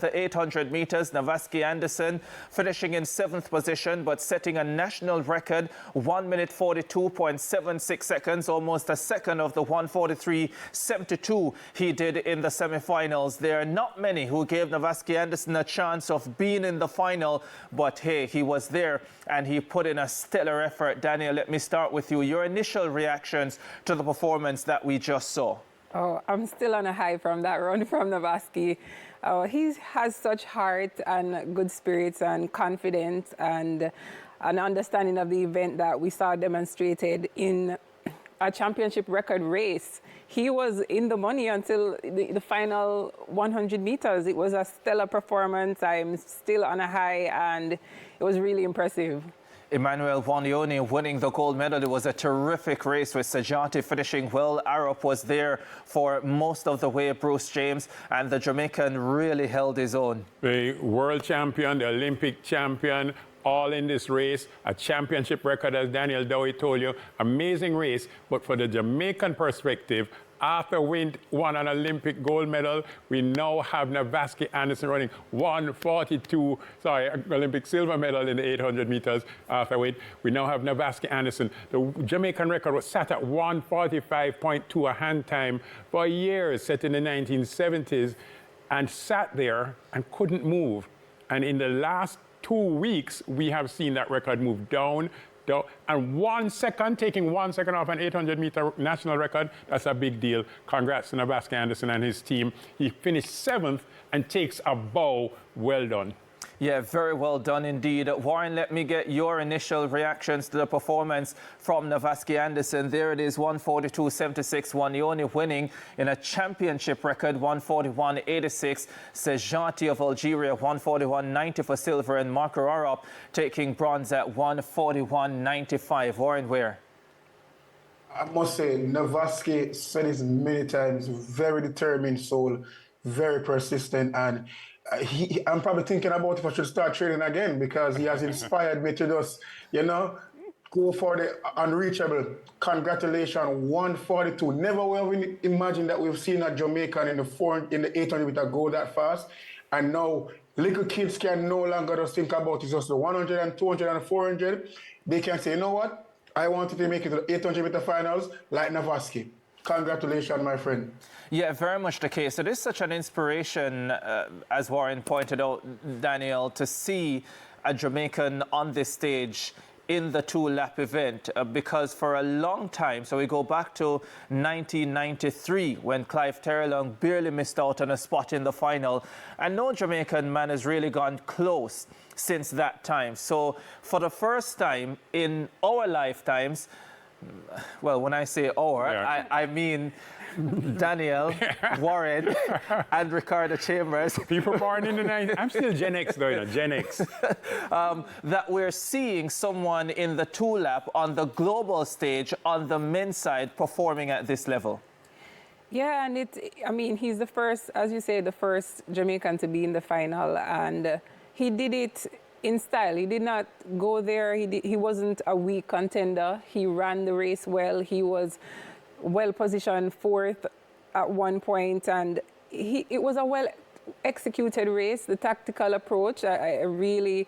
The 800 meters, Navasky Anderson finishing in 7th position, but setting a national record, 1 minute 42.76 seconds, almost a second of the 1:43.72 he did in the semi-finals. There are not many who gave Navasky Anderson a chance of being in the final, but hey, he was there and he put in a stellar effort. Daniel, let me start with you. Your initial reactions to the performance that we just saw. Oh, I'm still on a high from that run from Navasky. He has such heart and good spirits and confidence and an understanding of the event that we saw demonstrated in a championship record race. He was in the money until the final 100 meters. It was a stellar performance. I'm still on a high, and it was really impressive. Emmanuel Wanyoni winning the gold medal. It was a terrific race with Sajati finishing well. Arup was there for most of the way, Bruce James, and the Jamaican really held his own. The world champion, the Olympic champion, all in this race, a championship record, as Daniel Dowie told you. Amazing race, but for the Jamaican perspective, after we won an Olympic gold medal, we now have Navasky Anderson running 1:42, Olympic silver medal in the 800 meters after weight. We now have Navasky Anderson. The Jamaican record was set at 1:45.2, a hand time for years, set in the 1970s, and sat there and couldn't move. And in the last 2 weeks, we have seen that record move down. And 1 second, taking 1 second off an 800-meter national record, that's a big deal. Congrats to Navasky Anderson and his team. He finished 7th and takes a bow. Well done. Yeah, very well done indeed. Warren, let me get your initial reactions to the performance from Navasky Anderson. There it is, 1:42.76. Wanyoni winning in a championship record, 1:41.86. Sajati of Algeria, 1:41.90 for silver, and Marco Arup taking bronze at 1:41.95. Warren, where? I must say, Navasky said this many times, very determined soul, very persistent, and I'm probably thinking about if I should start training again, because he has inspired me to just, go for the unreachable. Congratulations, 1:42. Never will we imagine that we've seen a Jamaican in the 800 meter go that fast. And now little kids can no longer just think about it's just the 100 and 200 and 400. They can say, you know what? I wanted to make it to the 800 meter finals like Navasky. Congratulations, my friend. Yeah, very much the case. It is such an inspiration, as Warren pointed out, Daniel, to see a Jamaican on this stage in the 2-lap event, because for a long time, so we go back to 1993 when Clive Terrelong barely missed out on a spot in the final, and no Jamaican man has really gone close since that time. So for the first time in our lifetimes, well, when I say our, yeah. I mean Daniel, Warren, and Ricardo Chambers. People born in the 90s. I'm still Gen X, though, Gen X. That we're seeing someone in the 2-lap on the global stage on the men's side performing at this level. Yeah, and he's the first, as you say, the first Jamaican to be in the final, and he did it in style. He did not go there. He wasn't a weak contender. He ran the race well. He was well positioned 4th at one point, and it was a well executed race. The tactical approach, I really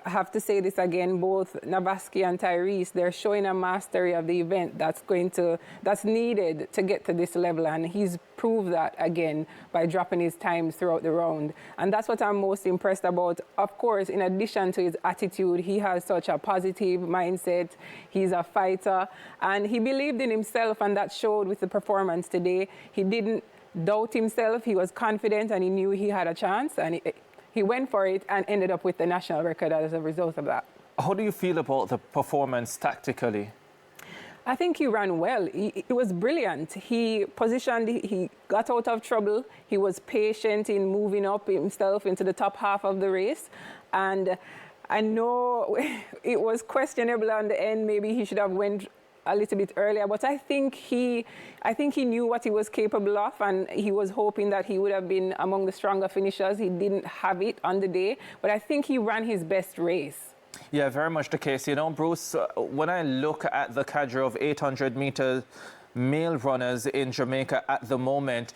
have to say this again, both Navasky and Tyrese, they're showing a mastery of the event that's needed to get to this level, and he's proved that again by dropping his times throughout the round. And that's what I'm most impressed about. Of course, in addition to his attitude, he has such a positive mindset. He's a fighter, and he believed in himself, and that showed with the performance today. He didn't doubt himself. He was confident, and he knew he had a chance, and he went for it and ended up with the national record as a result of that. How do you feel about the performance tactically? I think he ran well. It was brilliant. He positioned, he got out of trouble. He was patient in moving up himself into the top half of the race. And I know it was questionable on the end. Maybe he should have went a little bit earlier, but I think he knew what he was capable of, and he was hoping that he would have been among the stronger finishers. He didn't have it on the day, but I think he ran his best race. Yeah, very much the case. Bruce, when I look at the cadre of 800 meters male runners in Jamaica at the moment.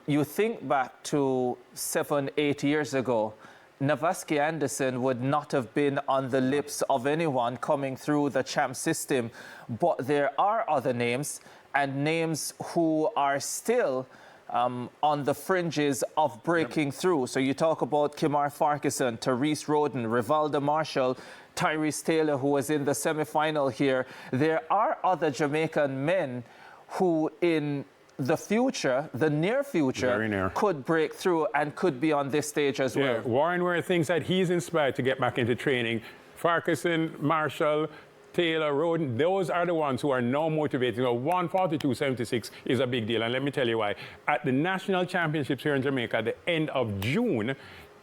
You think back to 7, 8 years ago, Navasky Anderson would not have been on the lips of anyone coming through the champ system, but there are other names, and names who are still on the fringes of breaking through. So you talk about Kimar Farquharson, Therese Roden, Rivalda Marshall, Tyrese Taylor, who was in the semi-final here. There are other Jamaican men who in the future, the near future, could break through and could be on this stage as well. Warren Ware thinks that he's inspired to get back into training. Farquharson, Marshall, Taylor, Roden, those are the ones who are now motivated. 142.76 is a big deal, and let me tell you why. At the national championships here in Jamaica at the end of June,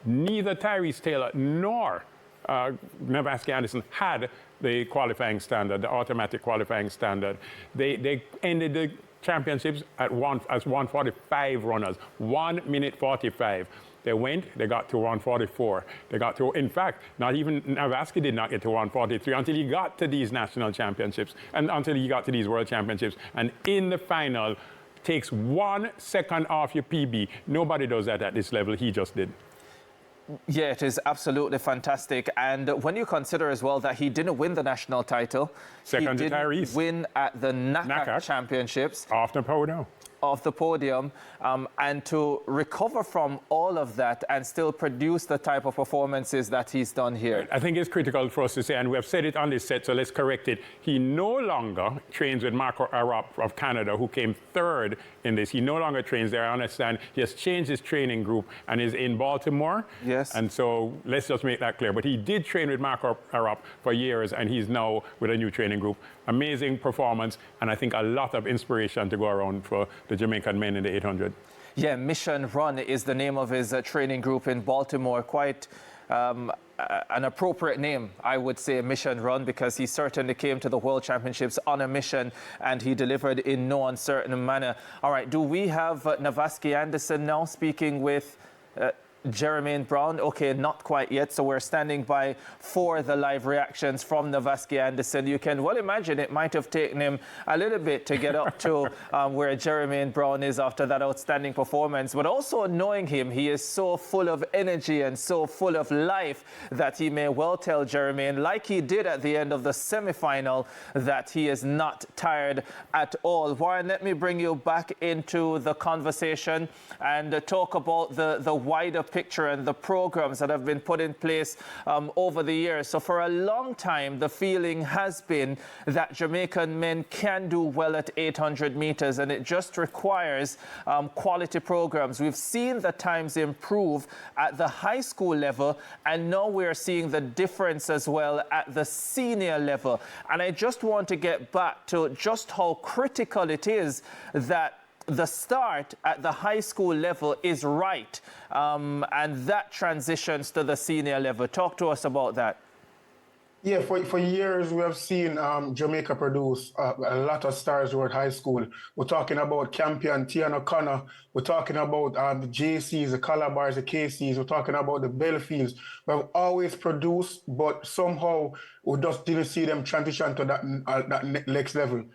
neither Tyrese Taylor nor Navasky Anderson had the qualifying standard, the automatic qualifying standard. They ended the championships as 145 runners, 1 minute 45. They went, they got to 144. They got to, in fact, not even Navasky did not get to 143 until he got to these national championships and until he got to these world championships. And in the final, takes 1 second off your PB. Nobody does that at this level. He just did. Yeah, it is absolutely fantastic. And when you consider as well that he didn't win the national title, second he to Tyrese. didn't win at the NACAC Championships. Off the podium. Off the podium, and to recover from all of that and still produce the type of performances that he's done here. I think it's critical for us to say, and we have said it on this set, so let's correct it. He no longer trains with Marco Arap of Canada, who came third in this. He no longer trains there, I understand. He has changed his training group and is in Baltimore. Yes. And so let's just make that clear. But he did train with Marco Arap for years, and he's now with a new training group. Amazing performance, and I think a lot of inspiration to go around for the Jamaican men in the 800. Yeah, Mission Run is the name of his training group in Baltimore. Quite an appropriate name, I would say, Mission Run, because he certainly came to the World Championships on a mission and he delivered in no uncertain manner. All right, do we have Navasky Anderson now speaking with Jermaine Brown? Okay, not quite yet, so we're standing by for the live reactions from Navasky Anderson. You can well imagine it might have taken him a little bit to get up to where Jermaine Brown is after that outstanding performance, but also knowing him, he is so full of energy and so full of life that he may well tell Jermaine, like he did at the end of the semi-final, that he is not tired at all. Warren, let me bring you back into the conversation and talk about the wider picture and the programs that have been put in place over the years. So for a long time, the feeling has been that Jamaican men can do well at 800 meters, and it just requires quality programs. We've seen the times improve at the high school level, and now we're seeing the difference as well at the senior level. And I just want to get back to just how critical it is that the start at the high school level is right, and that transitions to the senior level. Talk to us about that. Yeah, for years we have seen Jamaica produce a lot of stars who are at high school. We're talking about Campion, Tian O'Connor. We're talking about the JCs, the Calabars, the KCs. We're talking about the Belfields. We've always produced, but somehow we just didn't see them transition to that next level.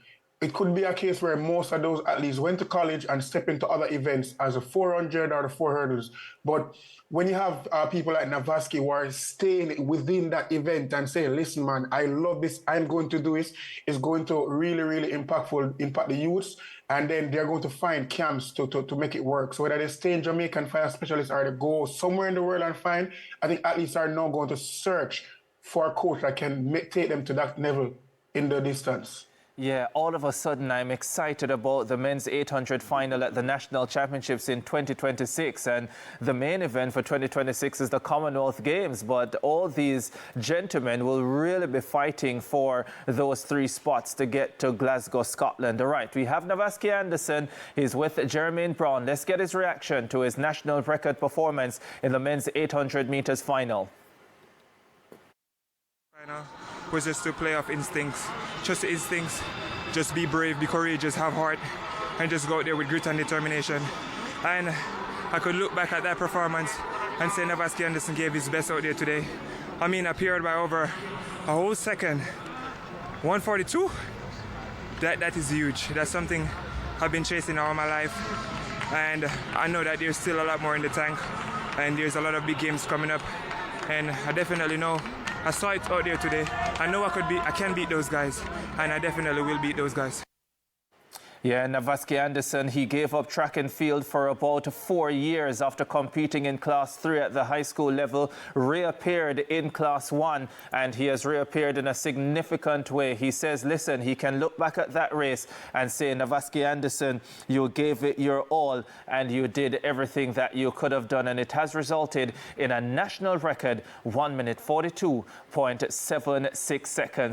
It could be a case where most of those athletes went to college and stepped into other events as a 400 or the 4 hurdles. But when you have people like Navasky who are staying within that event and saying, listen, man, I love this, I'm going to do this, it's going to really, really impact the youths. And then they're going to find camps to make it work. So whether they stay in Jamaica and find a specialist or they go somewhere in the world and find, I think athletes are now going to search for a coach that can take them to that level in the distance. Yeah, all of a sudden I'm excited about the men's 800 final at the National Championships in 2026, and the main event for 2026 is the Commonwealth Games, but all these gentlemen will really be fighting for those 3 spots to get to Glasgow, Scotland. All right, we have Navasky Anderson. He's with Jermaine Brown. Let's get his reaction to his national record performance in the men's 800 meters final. Was just to play off instincts, trust the instincts, just be brave, be courageous, have heart, and just go out there with grit and determination. And I could look back at that performance and say Navasky Anderson gave his best out there today. I mean, appeared by over a whole second. 142? that is huge. That's something I've been chasing all my life, and I know that there's still a lot more in the tank, and there's a lot of big games coming up, and I definitely know. I saw it out there today. I know I can beat those guys, and I definitely will beat those guys. Yeah, Navasky Anderson, he gave up track and field for about 4 years after competing in Class 3 at the high school level, reappeared in Class 1, and he has reappeared in a significant way. He says, listen, he can look back at that race and say, Navasky Anderson, you gave it your all and you did everything that you could have done, and it has resulted in a national record, 1 minute 42.76 seconds.